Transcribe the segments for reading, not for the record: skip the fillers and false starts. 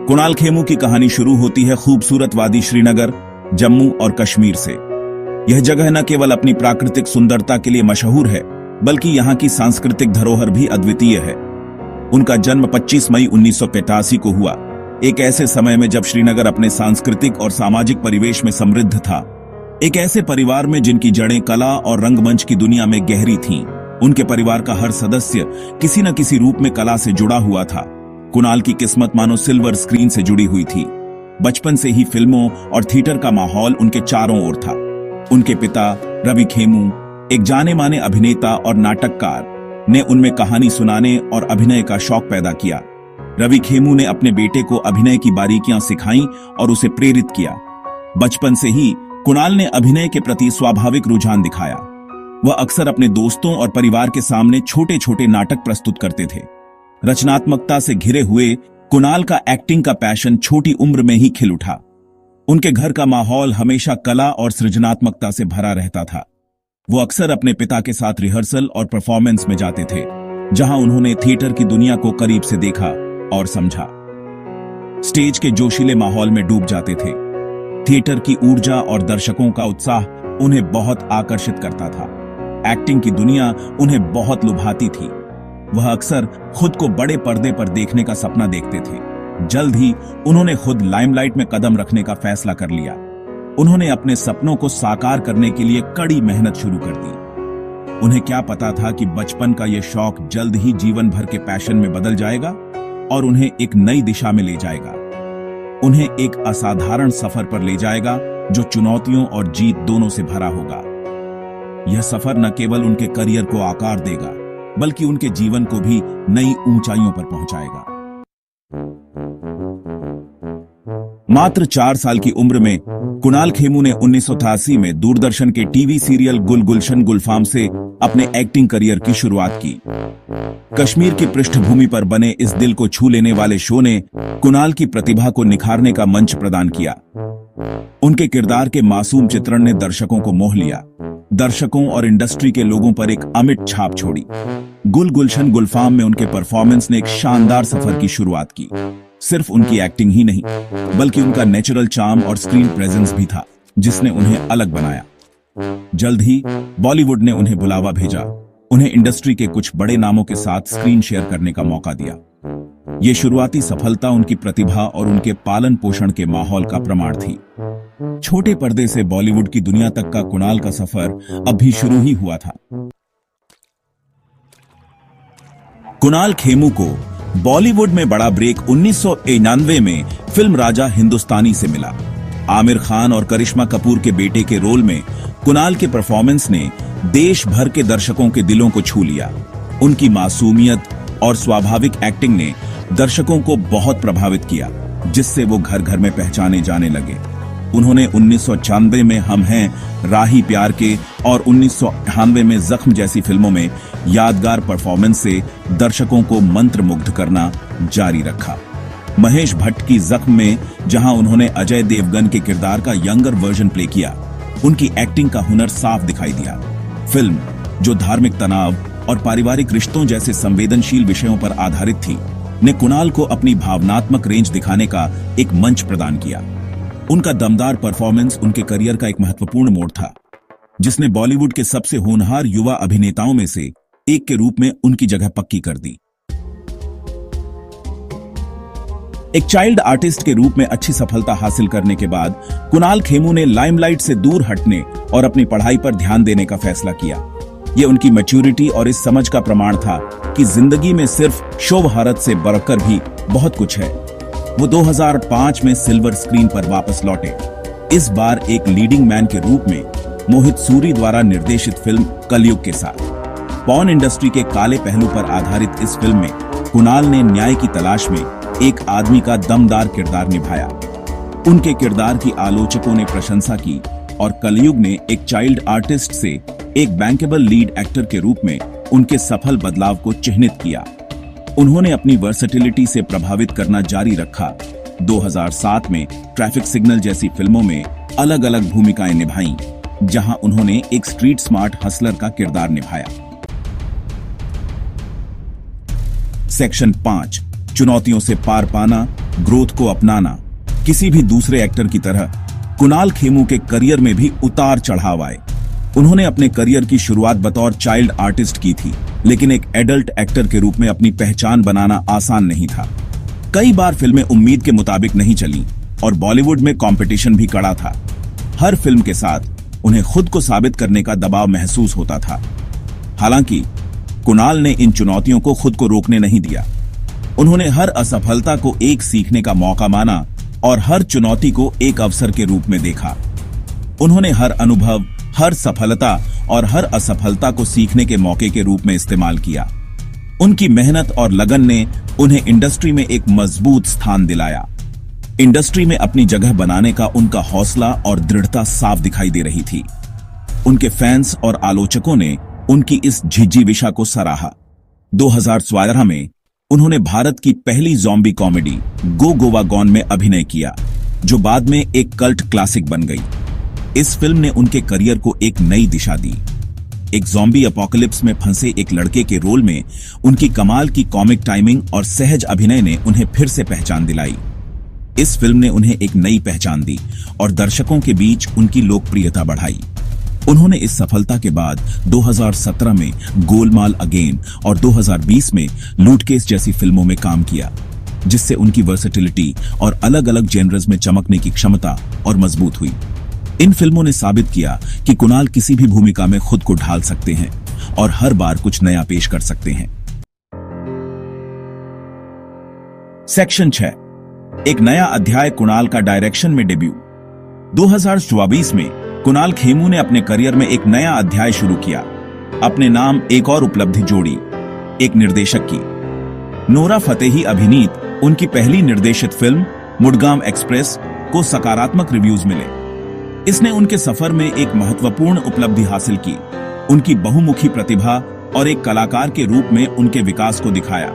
कुणाल खेमू की कहानी शुरू होती है खूबसूरत वादी श्रीनगर, जम्मू और कश्मीर से। यह जगह न केवल अपनी प्राकृतिक सुंदरता के लिए मशहूर है, बल्कि यहाँ की सांस्कृतिक धरोहर भी अद्वितीय है। उनका जन्म 25 मई 1985 को हुआ, एक ऐसे समय में जब श्रीनगर अपने सांस्कृतिक और सामाजिक परिवेश में समृद्ध था। एक ऐसे परिवार में जिनकी जड़ें कला और रंगमंच की दुनिया में गहरी थीं। उनके परिवार का हर सदस्य किसी न किसी रूप में कला से जुड़ा हुआ था। कुणाल की किस्मत मानो सिल्वर स्क्रीन से जुड़ी हुई थी। बचपन से ही फिल्मों और थिएटर का माहौल उनके चारों ओर था। उनके पिता रवि खेमू, एक जाने माने अभिनेता और नाटककार, ने उनमें कहानी सुनाने और अभिनय का शौक पैदा किया। रवि खेमू ने अपने बेटे को अभिनय की बारीकियां सिखाईं और उसे प्रेरित किया। बचपन से ही कुणाल ने अभिनय के प्रति स्वाभाविक रुझान दिखाया। वह अक्सर अपने दोस्तों और परिवार के सामने छोटे छोटे नाटक प्रस्तुत करते थे। रचनात्मकता से घिरे हुए कुणाल का एक्टिंग का पैशन छोटी उम्र में ही खिल उठा। उनके घर का माहौल हमेशा कला और सृजनात्मकता से भरा रहता था। वो अक्सर अपने पिता के साथ रिहर्सल और परफॉर्मेंस में जाते थे, जहां उन्होंने थिएटर की दुनिया को करीब से देखा और समझा। स्टेज के जोशीले माहौल में डूब जाते थे। थिएटर की ऊर्जा और दर्शकों का उत्साह उन्हें बहुत आकर्षित करता था। एक्टिंग की दुनिया उन्हें बहुत लुभाती थी। वह अक्सर खुद को बड़े पर्दे पर देखने का सपना देखते थे। जल्द ही उन्होंने खुद लाइमलाइट में कदम रखने का फैसला कर लिया। उन्होंने अपने सपनों को साकार करने के लिए कड़ी मेहनत शुरू कर दी। उन्हें क्या पता था कि बचपन का यह शौक जल्द ही जीवन भर के पैशन में बदल जाएगा और उन्हें एक नई दिशा में ले जाएगा। उन्हें एक असाधारण सफर पर ले जाएगा जो चुनौतियों और जीत दोनों से भरा होगा। यह सफर न केवल उनके करियर को आकार देगा, बल्कि उनके जीवन को भी नई ऊंचाइयों पर पहुंचाएगा। मात्र 4 साल की उम्र में कुणाल खेमू ने 1988 में दूरदर्शन के टीवी सीरियल गुल गुलशन गुलफाम से अपने एक्टिंग करियर की शुरुआत की। कश्मीर की पृष्ठभूमि पर बने इस दिल को छू लेने वाले शो ने कुणाल की प्रतिभा को निखारने का मंच प्रदान किया। उनके किरदार के मासूम चित्रण ने दर्शकों को मोह लिया। दर्शकों और इंडस्ट्री के लोगों पर एक अमिट छाप छोड़ी। गुल गुलशन गुलफाम में उनके परफॉर्मेंस ने एक शानदार सफर की शुरुआत की। सिर्फ उनकी एक्टिंग ही नहीं, बल्कि उनका नेचुरल चार्म और स्क्रीन प्रेजेंस भी था, जिसने उन्हें अलग बनाया। जल्द ही बॉलीवुड ने उन्हें बुलावा भेजा। उन्हें इंडस्ट्री के कुछ बड़े नामों के साथ स्क्रीन शेयर करने का मौका दिया। ये शुरुआती सफलता उनकी प्रतिभा और उनके पालन पोषण के माहौल का प्रमाण थी। छोटे पर्दे से बॉलीवुड की दुनिया तक का कुणाल का सफर अभी शुरू ही हुआ था। कुणाल खेमू को बॉलीवुड में बड़ा ब्रेक 1991 में फिल्म राजा हिंदुस्तानी से मिला। आमिर खान और करिश्मा कपूर के बेटे के रोल में कुणाल के परफॉर्मेंस ने देश भर के दर्शकों के दिलों को छू लिया। उनकी मासूमियत और स्वाभाविक एक्टिंग ने दर्शकों को बहुत प्रभावित किया, जिससे वो घर घर में पहचाने जाने लगे। उन्होंने 1996 में हम हैं, राही प्यार के और 1998 में जख्म जैसी फिल्मों में यादगार परफॉर्मेंस से दर्शकों को मंत्रमुग्ध करना जारी रखा। महेश भट्ट की जख्म में जहां उन्होंने अजय देवगन के किरदार का यंगर वर्जन प्ले किया, उनकी एक्टिंग का हुनर साफ दिखाई दिया। फिल्म, जो धार्मिक तनाव और पारिवारिक रिश्तों जैसे संवेदनशील विषयों पर आधारित थी, ने कुणाल को अपनी भावनात्मक रेंज दिखाने का एक मंच प्रदान किया। उनका दमदार परफॉर्मेंस उनके करियर का एक महत्वपूर्ण मोड़ था, जिसने बॉलीवुड के सबसे होनहार युवा अभिनेताओं में से एक के रूप में उनकी जगह पक्की कर दी। एक चाइल्ड आर्टिस्ट के रूप में अच्छी सफलता हासिल करने के बाद कुणाल खेमू ने लाइमलाइट से दूर हटने और अपनी पढ़ाई पर ध्यान देने का फैसला किया। यह उनकी मैच्योरिटी और इस समझ का प्रमाण था कि जिंदगी में सिर्फ शोभहारत से बढ़कर भी बहुत कुछ है। वो 2005 में सिल्वर स्क्रीन पर वापस लौटे, इस बार एक लीडिंग मैन के रूप में मोहित सूरी द्वारा निर्देशित फिल्म कलयुग के साथ। पॉर्न इंडस्ट्री के काले पहलू पर आधारित इस फिल्म में कुणाल ने न्याय की तलाश में एक आदमी का दमदार किरदार निभाया। उनके किरदार की आलोचकों ने प्रशंसा की और कलयुग ने एक चाइल्ड आर्टिस्ट से एक बैंकेबल लीड एक्टर के रूप में उनके सफल बदलाव को चिह्नित किया। उन्होंने अपनी वर्सेटिलिटी से प्रभावित करना जारी रखा। 2007 में ट्रैफिक सिग्नल जैसी फिल्मों में अलग अलग भूमिकाएं निभाईं, जहां उन्होंने एक स्ट्रीट स्मार्ट हसलर का किरदार निभाया। सेक्शन 5, चुनौतियों से पार पाना, ग्रोथ को अपनाना। किसी भी दूसरे एक्टर की तरह कुणाल खेमू के करियर में भी उतार चढ़ाव आए। उन्होंने अपने करियर की शुरुआत बतौर चाइल्ड आर्टिस्ट की थी, लेकिन एक एडल्ट एक्टर के रूप में अपनी पहचान बनाना आसान नहीं था। कई बार फिल्में उम्मीद के मुताबिक नहीं चली और बॉलीवुड में कंपटीशन भी कड़ा था। हर फिल्म के साथ उन्हें खुद को साबित करने का दबाव महसूस होता था। हालांकि कुणाल ने इन चुनौतियों को खुद को रोकने नहीं दिया। उन्होंने हर असफलता को एक सीखने का मौका माना और हर चुनौती को एक अवसर के रूप में देखा। उन्होंने हर अनुभव, हर सफलता और हर असफलता को सीखने के मौके के रूप में इस्तेमाल किया। उनकी मेहनत और लगन ने उन्हें इंडस्ट्री में एक मजबूत स्थान दिलाया। इंडस्ट्री में अपनी जगह बनाने का उनका हौसला और दृढ़ता साफ दिखाई दे रही थी। उनके फैंस और आलोचकों ने उनकी इस झिझिविषा को सराहा। 2012 में उन्होंने भारत की पहली ज़ॉम्बी कॉमेडी गो गोवा गॉन में अभिनय किया, जो बाद में एक कल्ट क्लासिक बन गई। इस फिल्म ने उनके करियर को एक नई दिशा दी। एक ज़ॉम्बी अपोकलिप्स में फंसे एक लड़के के रोल में उनकी कमाल की कॉमिक टाइमिंग और सहज अभिनय ने उन्हें फिर से पहचान दिलाई। इस फिल्म ने उन्हें एक नई पहचान दी और दर्शकों के बीच उनकी लोकप्रियता बढ़ाई। उन्होंने इस सफलता के बाद 2017 में गोलमाल अगेन और 2020 में लूटकेस जैसी फिल्मों में काम किया, जिससे उनकी वर्सेटिलिटी और अलग-अलग जेनर्स में चमकने की क्षमता और मजबूत हुई। इन फिल्मों ने साबित किया कि कुणाल किसी भी भूमिका में खुद को ढाल सकते हैं और हर बार कुछ नया पेश कर सकते हैं। सेक्शन 6, एक नया अध्याय कुणाल का डायरेक्शन में डेब्यू। 2024 में कुणाल खेमू ने अपने करियर में एक नया अध्याय शुरू किया। अपने नाम एक और उपलब्धि जोड़ी, एक निर्देशक की। नोरा फतेही अभिनीत उनकी पहली निर्देशित फिल्म मुडगांव एक्सप्रेस को सकारात्मक रिव्यूज मिले। इसने उनके सफर में एक महत्वपूर्ण उपलब्धि हासिल की, उनकी बहुमुखी प्रतिभा और एक कलाकार के रूप में उनके विकास को दिखाया।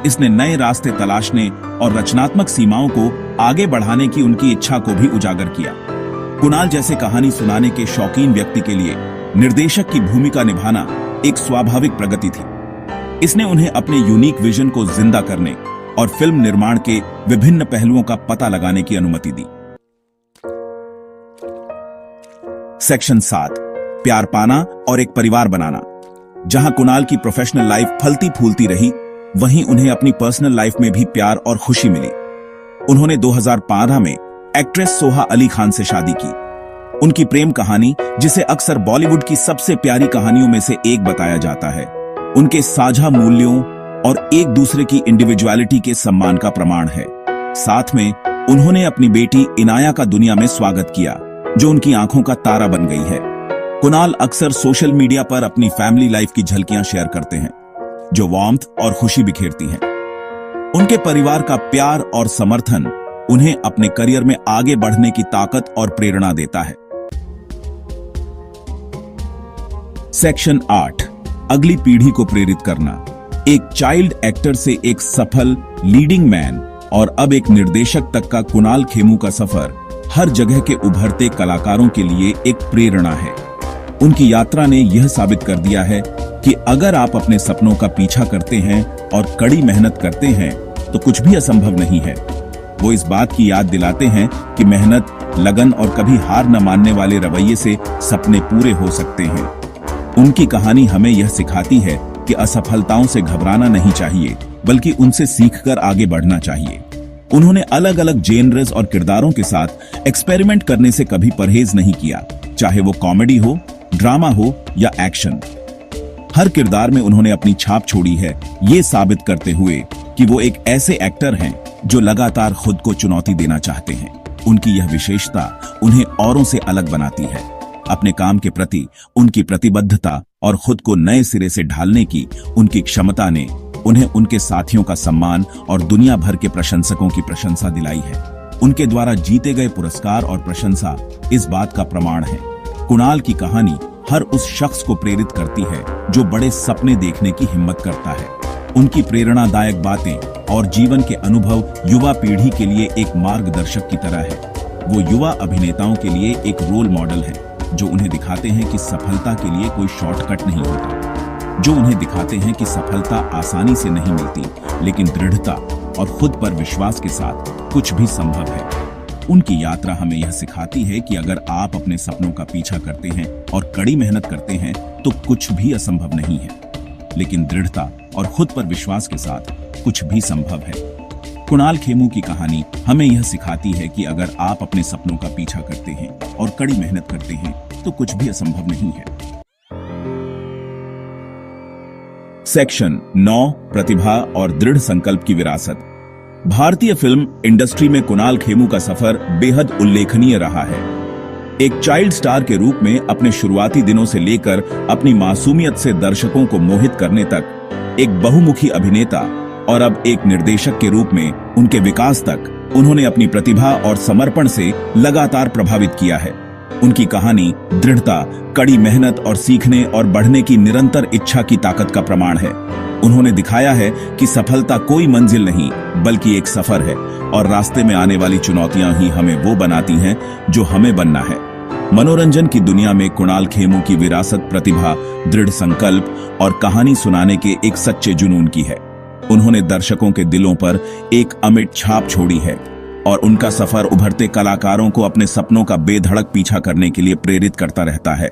इसने नए रास्ते तलाशने और रचनात्मक सीमाओं को आगे बढ़ाने की उनकी इच्छा को भी उजागर किया। कुणाल जैसे कहानी सुनाने के शौकीन व्यक्ति के लिए निर्देशक की भूमिका निभाना एक स्वाभाविक प्रगति थी। इसने उन्हें अपने यूनिक विजन को जिंदा करने और फिल्म निर्माण के विभिन्न पहलुओं का पता लगाने की अनुमति दी। सेक्शन 7, प्यार पाना और एक परिवार बनाना। जहां कुणाल की प्रोफेशनल लाइफ फलती फूलती रही, वहीं उन्हें अपनी पर्सनल लाइफ में भी प्यार और खुशी मिली। उन्होंने 2015 में एक्ट्रेस सोहा अली खान से शादी की। उनकी प्रेम कहानी, जिसे अक्सर बॉलीवुड की सबसे प्यारी कहानियों में से एक बताया जाता है, उनके साझा मूल्यों और एक दूसरे की इंडिविजुअलिटी के सम्मान का प्रमाण है। साथ में उन्होंने अपनी बेटी इनाया का दुनिया में स्वागत किया, जो उनकी आंखों का तारा बन गई है। कुणाल अक्सर सोशल मीडिया पर अपनी फैमिली लाइफ की झलकियां शेयर करते हैं, जो वार्मथ और खुशी बिखेरती हैं। उनके परिवार का प्यार और समर्थन उन्हें अपने करियर में आगे बढ़ने की ताकत और प्रेरणा देता है। सेक्शन 8, अगली पीढ़ी को प्रेरित करना। एक चाइल्ड एक्टर से एक सफल लीडिंग मैन और अब एक निर्देशक तक का कुणाल खेमू का सफर हर जगह के उभरते कलाकारों के लिए एक प्रेरणा है। उनकी यात्रा ने यह साबित कर दिया है कि अगर आप अपने सपनों का पीछा करते हैं और कड़ी मेहनत करते हैं तो कुछ भी असंभव नहीं है। वो इस बात की याद दिलाते हैं कि मेहनत, लगन और कभी हार न मानने वाले रवैये से सपने पूरे हो सकते हैं। उनकी कहानी हमें यह सिखाती है कि असफलताओं से घबराना नहीं चाहिए, बल्कि उनसे सीखकर आगे बढ़ना चाहिए। उन्होंने अलग अलग जेनर्स और किरदारों के साथ एक्सपेरिमेंट करने से कभी परहेज नहीं किया, चाहे वो कॉमेडी हो, ड्रामा हो या एक्शन। हर किरदार में उन्होंने अपनी छाप छोड़ी है, ये साबित करते हुए कि वो एक ऐसे एक्टर हैं जो लगातार खुद को चुनौती देना चाहते हैं। उनकी यह विशेषता उन्हें औरों से अलग बनाती है। अपने काम के प्रति उनकी प्रतिबद्धता और खुद को नए सिरे से ढालने की उनकी क्षमता ने उन्हें उनके साथियों का सम्मान और दुनिया भर के प्रशंसकों की प्रशंसा दिलाई है। उनके द्वारा जीते गए पुरस्कार और प्रशंसा इस बात का प्रमाण है। कुणाल की कहानी हर उस शख्स को प्रेरित करती है जो बड़े सपने देखने की हिम्मत करता है। उनकी प्रेरणादायक बातें और जीवन के अनुभव युवा पीढ़ी के लिए एक मार्गदर्शक की तरह है। वो युवा अभिनेताओं के लिए एक रोल मॉडल है, जो उन्हें दिखाते हैं कि सफलता के लिए कोई शॉर्टकट नहीं होता, जो उन्हें दिखाते हैं कि सफलता आसानी से नहीं मिलती, लेकिन दृढ़ता और खुद पर विश्वास के साथ कुछ भी संभव है। उनकी यात्रा हमें यह सिखाती है कि अगर आप अपने सपनों का पीछा करते हैं और कड़ी मेहनत करते हैं तो कुछ भी असंभव नहीं है, लेकिन दृढ़ता और खुद पर विश्वास के साथ कुछ भी संभव है। कुणाल खेमू की कहानी हमें यह सिखाती है कि अगर आप अपने सपनों का पीछा करते हैं और कड़ी मेहनत करते हैं तो कुछ भी असंभव नहीं है। सेक्शन 9, प्रतिभा और दृढ़ संकल्प की विरासत। भारतीय फिल्म इंडस्ट्री में कुणाल खेमू का सफर बेहद उल्लेखनीय रहा है। एक चाइल्ड स्टार के रूप में अपने शुरुआती दिनों से लेकर अपनी मासूमियत से दर्शकों को मोहित करने तक, एक बहुमुखी अभिनेता और अब एक निर्देशक के रूप में उनके विकास तक, उन्होंने अपनी प्रतिभा और समर्पण से लगातार प्रभावित किया है। उनकी कहानी दृढ़ता, कड़ी मेहनत और सीखने और बढ़ने की निरंतर इच्छा की ताकत का प्रमाण है। उन्होंने दिखाया है कि सफलता कोई मंजिल नहीं बल्कि एक सफर है और रास्ते में आने वाली चुनौतियां ही हमें वो बनाती हैं जो हमें बनना है। मनोरंजन की दुनिया में कुणाल खेमू की विरासत प्रतिभा, दृढ़ संकल्प और कहानी सुनाने के एक सच्चे जुनून की है। उन्होंने दर्शकों के दिलों पर एक अमिट छाप छोड़ी है और उनका सफर उभरते कलाकारों को अपने सपनों का बेधड़क पीछा करने के लिए प्रेरित करता रहता है।